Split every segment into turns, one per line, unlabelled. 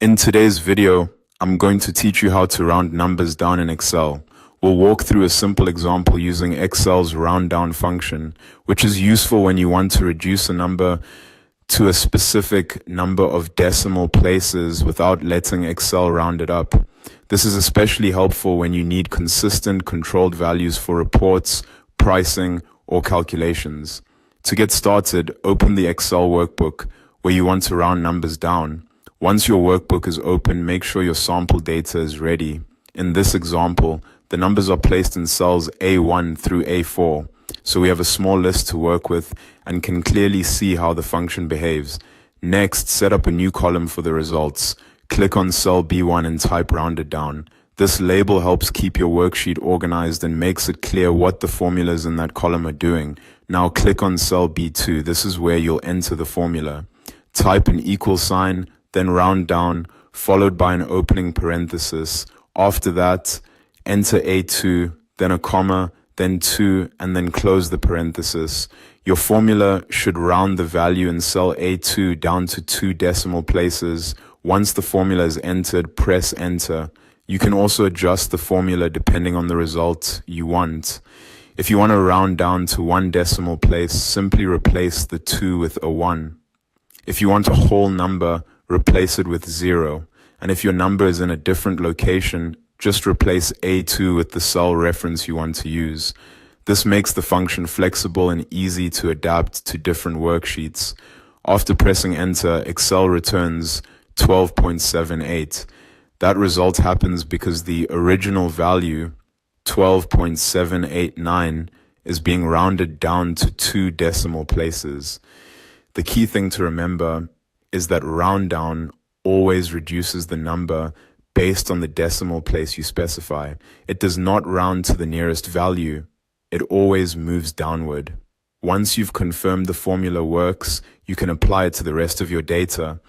In today's video, I'm going to teach you how to round numbers down in Excel. We'll walk through a simple example using Excel's round down function, which is useful when you want to reduce a number to a specific number of decimal places without letting Excel round it up. This is especially helpful when you need consistent controlled values for reports, pricing, or calculations. To get started, open the Excel workbook where you want to round numbers down. Once your workbook is open, make sure your sample data is ready. In this example, the numbers are placed in cells A1 through A4, so we have a small list to work with and can clearly see how the function behaves. Next, set up a new column for the results. Click on cell B1 and type rounded down. This label helps keep your worksheet organized and makes it clear what the formulas in that column are doing. Now click on cell B2. This is where you'll enter the formula. Type an equal sign, then round down, followed by an opening parenthesis. After that, enter A2, then a comma, then 2, and then close the parenthesis. Your formula should round the value in cell A2 down to 2 decimal places. Once the formula is entered, press enter. You can also adjust the formula depending on the result you want. If you want to round down to 1 decimal place, simply replace the 2 with a 1. If you want a whole number, replace it with 0. And if your number is in a different location, just replace A2 with the cell reference you want to use. This makes the function flexible and easy to adapt to different worksheets. After pressing enter, Excel returns 12.78. That result happens because the original value, 12.789, is being rounded down to 2 decimal places. The key thing to remember is that round down always reduces the number based on the decimal place you specify. It does not round to the nearest value. It always moves downward. Once you've confirmed the formula works, you can apply it to the rest of your data.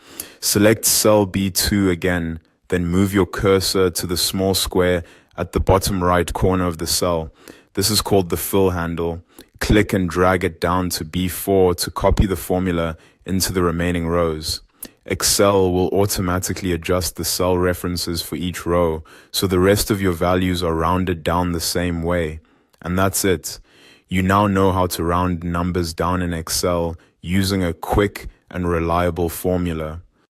Select cell B2 again, then move your cursor to the small square at the bottom right corner of the cell. This is called the fill handle. Click and drag it down to B4 to copy the formula into the remaining rows. Excel will automatically adjust the cell references for each row, so the rest of your values are rounded down the same way. And that's it. You now know how to round numbers down in Excel using a quick and reliable formula.